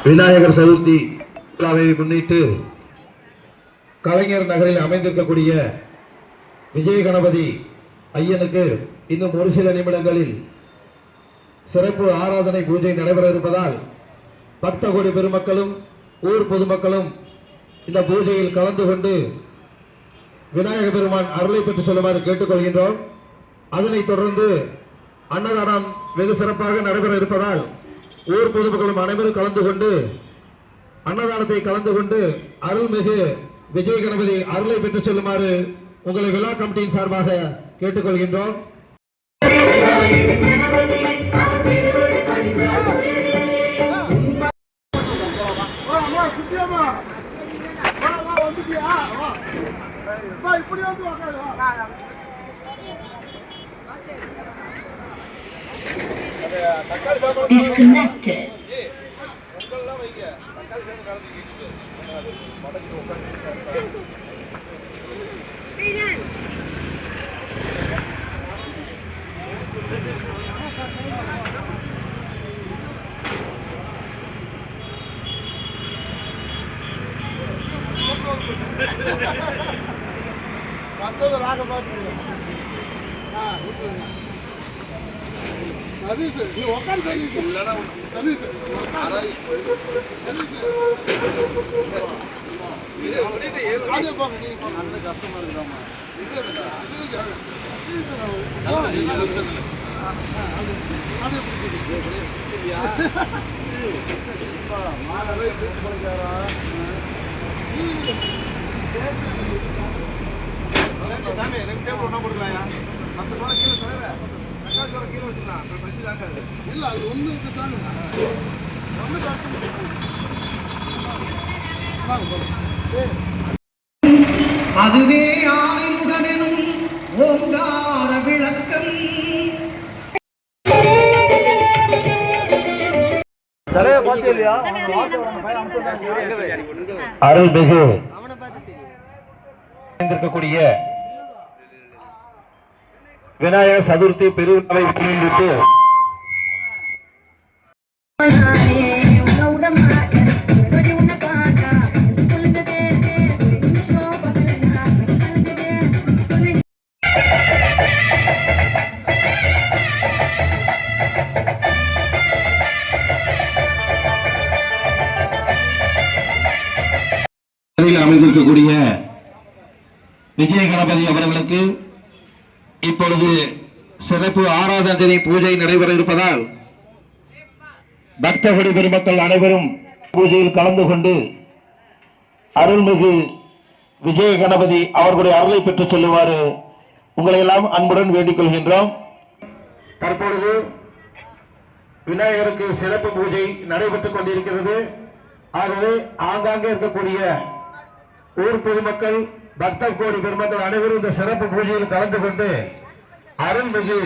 விநாயகர் சதுர்த்தி விழாவை முன்னிட்டு கலைஞர் நகரில் அமைந்திருக்கக்கூடிய விஜய கணபதி ஐயனுக்கு இன்னும் ஒரு சில நிமிடங்களில் சிறப்பு ஆராதனை பூஜை நடைபெற இருப்பதால் பக்த கோடி பெருமக்களும் ஊர் பொதுமக்களும் இந்த பூஜையில் கலந்து கொண்டு விநாயக பெருமான் அருளை பெற்று சொல்லுமாறு கேட்டுக்கொள்கின்றோம். அதனைத் தொடர்ந்து அன்னதானம் வெகு சிறப்பாக நடைபெற இருப்பதால் ஊர் பொதுமக்களும் அனைவரும் கலந்து கொண்டு அன்னதானத்தை கலந்து கொண்டு அருள்மிகு விஜய கணபதி அருளை பெற்று சொல்லுமாறு உங்களை விழா கமிட்டியின் சார்பாக கேட்டுக்கொள்கின்றோம். Disconnected. அதுவே ஆணைமுகனும் ஓங்கார விளக்கம். அருள்மிகு இருக்கக்கூடிய விநாயகர் சதுர்த்தி பெருவிழாவை முன்னிட்டு அமைந்திருக்கக்கூடிய விஜய கணபதி அவர்களுக்கு இப்பொழுது சிறப்பு ஆராதனை பூஜை நடைபெற இருப்பதால் பக்தகோடி பெருமக்கள் அனைவரும் பூஜையில் கலந்து கொண்டு அருள்மிகு விஜய கணபதி அவர்களுடைய அருளை பெற்று செல்லுமாறு உங்களை எல்லாம் அன்புடன் வேண்டிக் கொள்கின்றோம். தற்பொழுது விநாயகருக்கு சிறப்பு பூஜை நடைபெற்றுக் கொண்டிருக்கிறது. ஆகவே ஆங்காங்கே இருக்கக்கூடிய ஊர் பொதுமக்கள் பக்த கோடி பெருமக்கள் அனைவரும் இந்த சிறப்பு பூஜையில் கலந்து கொண்டு அருள்மிகு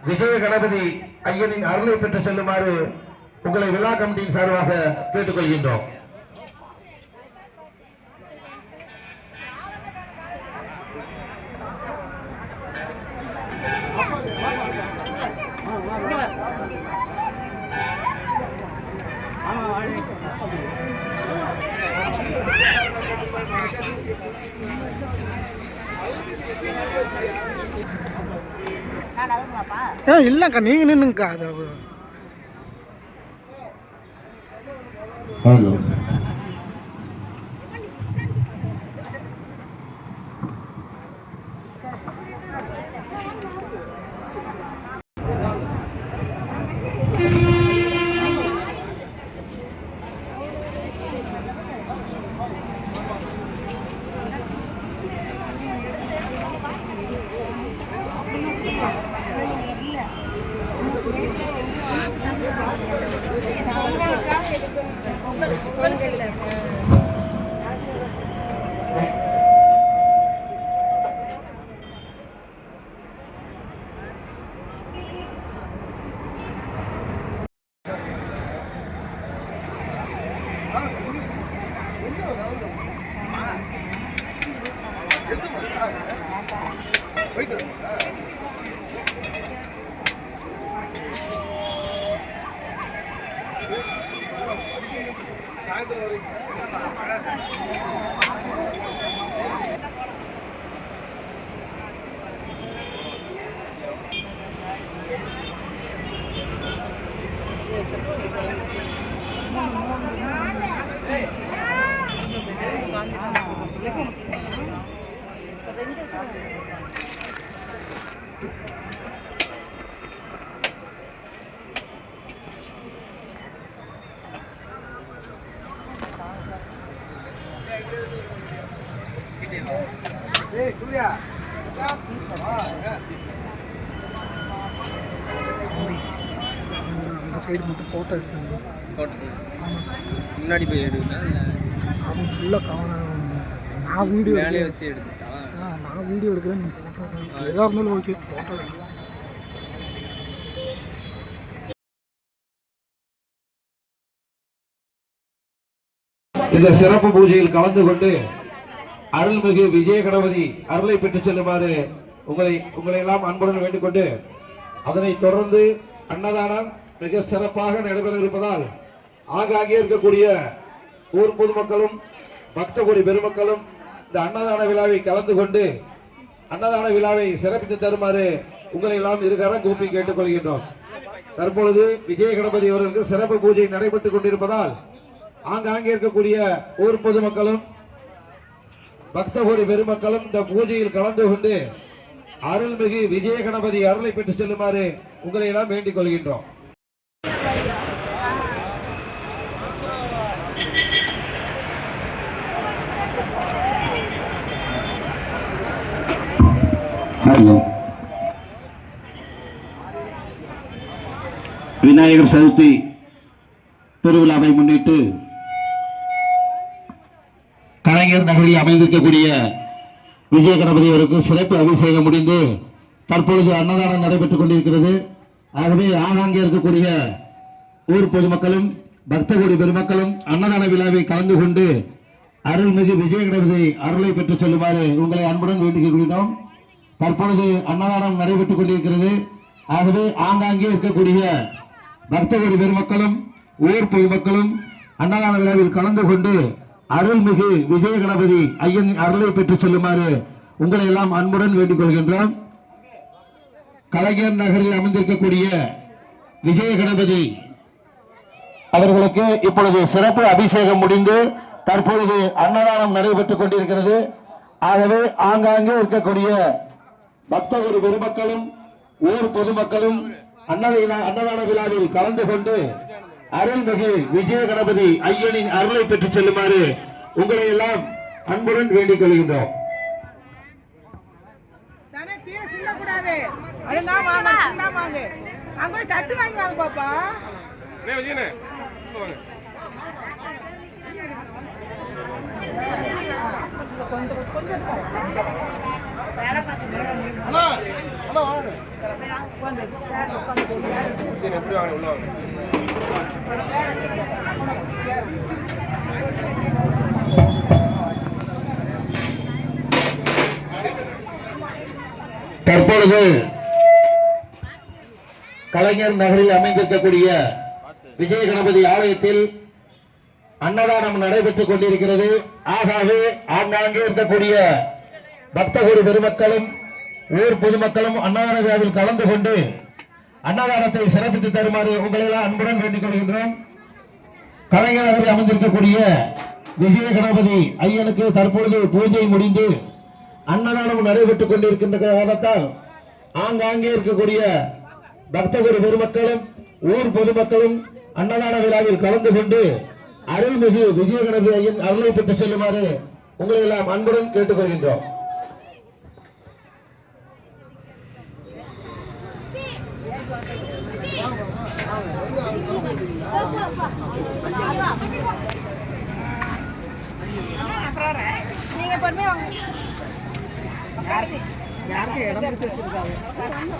விஜய கணபதி ஐயனின் அருளை பெற்று செல்லுமாறு உங்களை விழா கமிட்டியின் சார்பாக கேட்டுக்கொள்கின்றோம். இல்லக்கா நீங்க நின்னுங்கக்கா. ஹலோ அந்த சைடு மட்டும் ஃபோட்டோ எடுத்தாங்க. முன்னாடி போய் எடுக்கணும். அவன் ஃபுல்லாக கவர் ஆகும். நான் வீடியோ வேலையை வச்சு எடுத்துட்டா. நான் வீடியோ எடுக்கிறேன், நீ ஃபோட்டோ எதாக இருந்தாலும் ஓகே, ஃபோட்டோ எடுக்கலாம். இந்த சிறப்பு பூஜையில் கலந்து கொண்டு அருள்மிகு விஜய கணபதி அருளை பெற்றுச் செல்லுமாறு உங்களை எல்லாம் அன்புடன் வேண்டிக் கொண்டு, அதனைத் தொடர்ந்து அன்னதானம் மிக சிறப்பாக நடைபெற இருப்பதால் ஆங்காங்கே இருக்கக்கூடிய ஊர் பொதுமக்களும் பக்த கோடி பெருமக்களும் இந்த அன்னதான விழாவை கலந்து கொண்டு அன்னதான விழாவை சிறப்பித்து தருமாறு உங்களை எல்லாம் இருகரம் கூப்பி கேட்டுக்கொள்கின்றோம். தற்பொழுது விஜய கணபதி அவர்களுக்கு சிறப்பு பூஜை நடைபெற்றுக் கொண்டிருப்பதால் ஆங்காங்கே இருக்கக்கூடிய ஊர் பொதுமக்களும் பக்த கோடி பெருமக்களும் இந்த பூஜையில் கலந்து கொண்டு அருள்மிகு விஜய கணபதி அருளை பெற்று செல்லுமாறு உங்களை எல்லாம் வேண்டிக் கொள்கின்றோம். விநாயகர் சதுர்த்தி திருவிழாவை முன்னிட்டு கலைஞர் நகரில் அமைந்திருக்கக்கூடிய விஜய கணபதி அவருக்கு சிறப்பு அபிஷேகம் முடிந்து தற்பொழுது அன்னதானம் நடைபெற்றுக் கொண்டிருக்கிறது. ஆகவே ஆங்காங்கே இருக்கக்கூடிய ஊர் பொதுமக்களும் பக்த கோடி பெருமக்களும் அன்னதான விழாவை கலந்து கொண்டு அருள்மிகு விஜய கணபதி அருளை பெற்றுச் செல்லுமாறு உங்களை அன்புடன் வேண்டிக் கொள்கிறோம். தற்பொழுது அன்னதானம் நடைபெற்றுக் கொண்டிருக்கிறது. ஆகவே ஆங்காங்கே இருக்கக்கூடிய பக்த கோடி பெருமக்களும் ஊர் பொதுமக்களும் அன்னதான விழாவில் கலந்து கொண்டு அருள்மிகு விஜய கணபதி ஐயன் அருளை பெற்றுச் செல்லுமாறு உங்களை எல்லாம் அன்புடன் வேண்டிக் கொள்கின்றோம். கலைஞர் நகரில் அமைந்திருக்கக்கூடிய விஜய கணபதி அவர்களுக்கு இப்பொழுது சிறப்பு அபிஷேகம் முடிந்து தற்பொழுது அன்னதானம் நடைபெற்றுக் கொண்டிருக்கிறது. ஆகவே ஆங்காங்கே இருக்கக்கூடிய பக்தகோடி பெருமக்களும் ஊர் பொதுமக்களும் அன்னதான விழாவில் கலந்து கொண்டு அருள்மிகு விஜய கணபதி ஐயனின் அருளை பெற்றுச் செல்லுமாறு உங்களை எல்லாம் அன்புடன் வேண்டிக் கொள்கின்றோம். தட்டு வாங்கி வாங்க பாப்பா. தற்பொழுது கலைஞர் நகரில் அமைந்திருக்கக்கூடிய விஜய கணபதி ஆலயத்தில் அன்னதானம் நடைபெற்றுக் கொண்டிருக்கிறது. ஆகவே ஆங்காங்கே இருக்கக்கூடிய பக்தகோடி பெருமக்களும் ஊர் பொதுமக்களும் அன்னதான விழாவில் கலந்து கொண்டு அன்னதானத்தை சிறப்பித்து தருமாறு உங்களை எல்லாம் அன்புடன் வேண்டிக் கொள்கின்றோம். கலைஞர் நகரில் அமைந்திருக்கக்கூடிய விஜய கணபதி ஐயனுக்கு தற்பொழுது பூஜை முடிந்து அன்னதானம் நடைபெற்றுக் கொண்டிருக்கின்ற காரணத்தால் ஆங்காங்கே இருக்கக்கூடிய பக்தகோடி பெருமக்களும் ஊர் பொதுமக்களும் அன்னதான விழாவில் கலந்து கொண்டு அருள்மிகு விஜய கணபதி ஐயன் அருளை பெற்று செல்லுமாறு உங்களை எல்லாம் அன்புடன் கேட்டுக்கொள்கின்றோம். நீங்க பொறுமையா வாங்க. யாருக்கு இடம் பிடிச்சு வச்சிருக்காங்க? வாங்க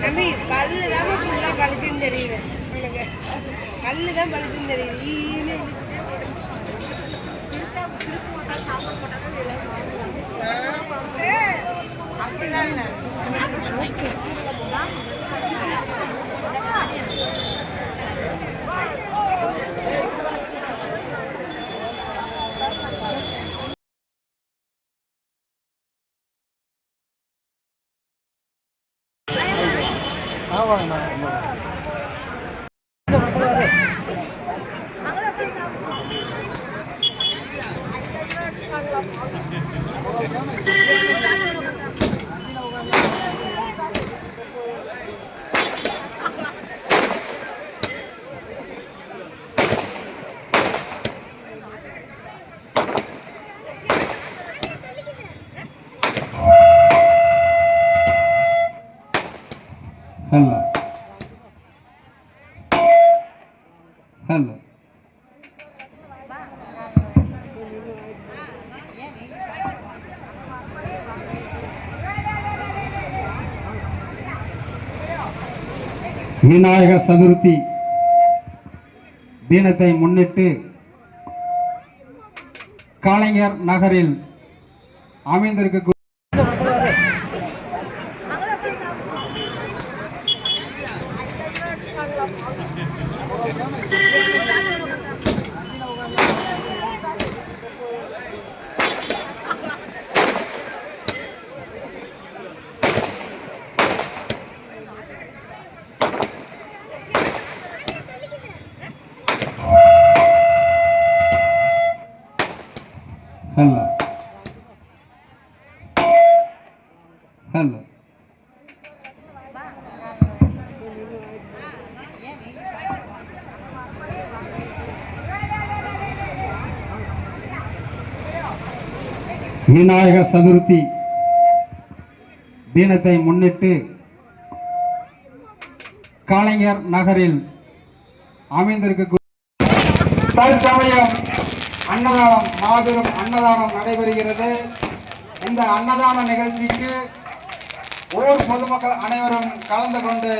தம்பி கல்லு தான் ஃபுல்லாக பழிச்சுன்னு தெரியுது உங்களுக்கு. கல்லு தான் பழிச்சுன்னு தெரியுது. அப்படிலாம் இல்லை. Hello. Hello. விநாயக சதுர்த்தி தினத்தை முன்னிட்டு காளைஞர் நகரில் அமைந்திருக்க Hello. Hello. விநாயக சதுர்த்தி தினத்தை முன்னிட்டு காளைஞர் நகரில் அமைந்திருக்க தற்சமயம் அன்னதானம் மாபெரும் அன்னதானம் நடைபெறுகிறது. இந்த அன்னதான நிகழ்ச்சிக்கு ஊர் பொதுமக்கள் அனைவரும் கலந்து கொண்டு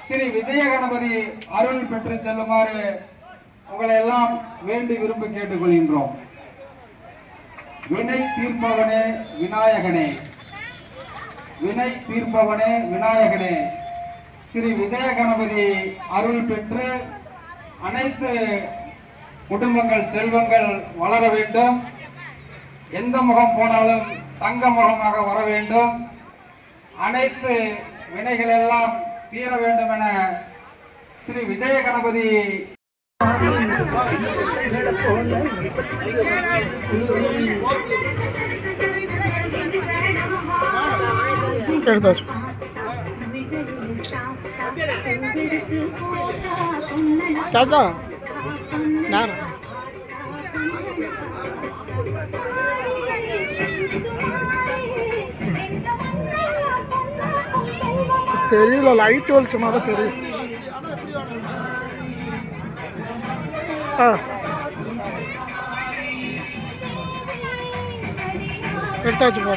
ஸ்ரீ விஜய கணபதி அருள் பெற்று செல்லுமாறு உங்களை எல்லாம் வேண்டி விரும்பி கேட்டுக்கொள்கின்றோம். வினை தீர்ப்பவனே விநாயகனே, வினை தீர்ப்பவனே விநாயகனே, ஸ்ரீ விஜய கணபதி அருள் பெற்று அனைத்து குடும்பங்கள் செல்வங்கள் வளர வேண்டும். எந்த முகம் போனாலும் தங்க முகமாக வர வேண்டும். அனைத்து வினைகள் எல்லாம் தீர வேண்டும் என ஸ்ரீ விஜய கணபதி எடுத்தாச்சு. தாத்தா நேரம் தெரியல, லைட் வெளிச்சமாக தான் தெரியும். எடுத்தாச்சுப்பா.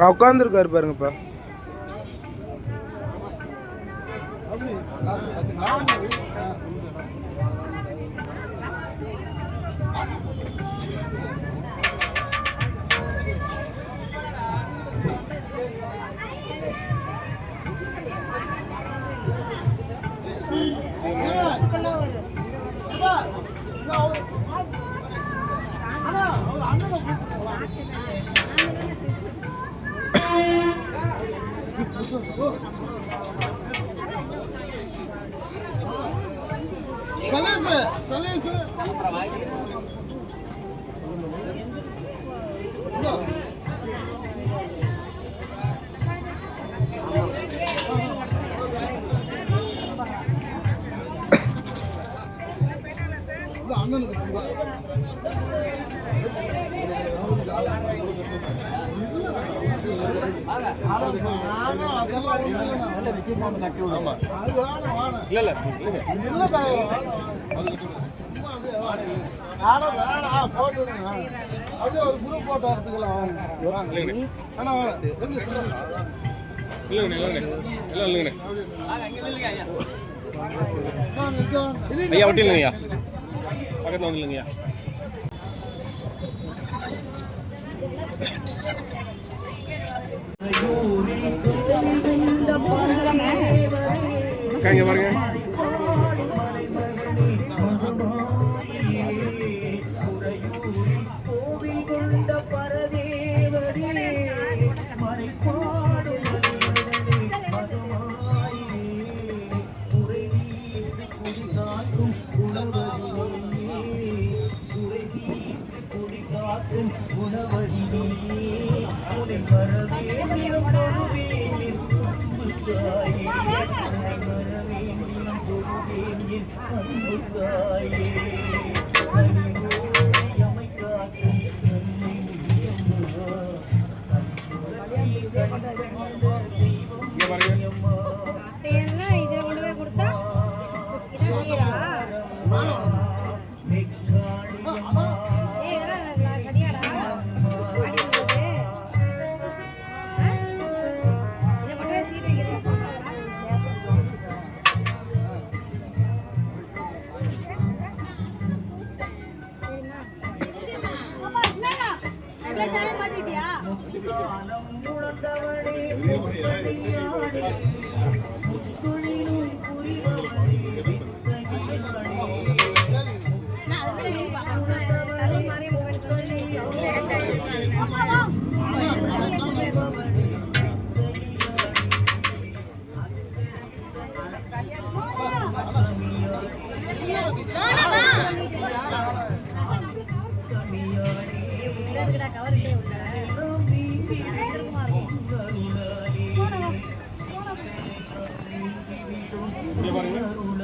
உட்காந்துருக்காரு பாருங்கப்பா. அப்படியே ஒரு குரூப் போட்டோ எடுத்துக்கலாம். ஐயா ஒட்டி இல்லைங்கய்யா, பக்கத்தில் வந்து இல்லைங்கய்யா. இங்க பாருங்க. இதை கொண்டு போய் கொடுத்தா இதான் செய்யறா. இதெல்லாம் சரியாடா அடி கொடுக்குது. இதை கொண்டு போய் சீட் வைக்கிறேன். இங்க பாருங்க.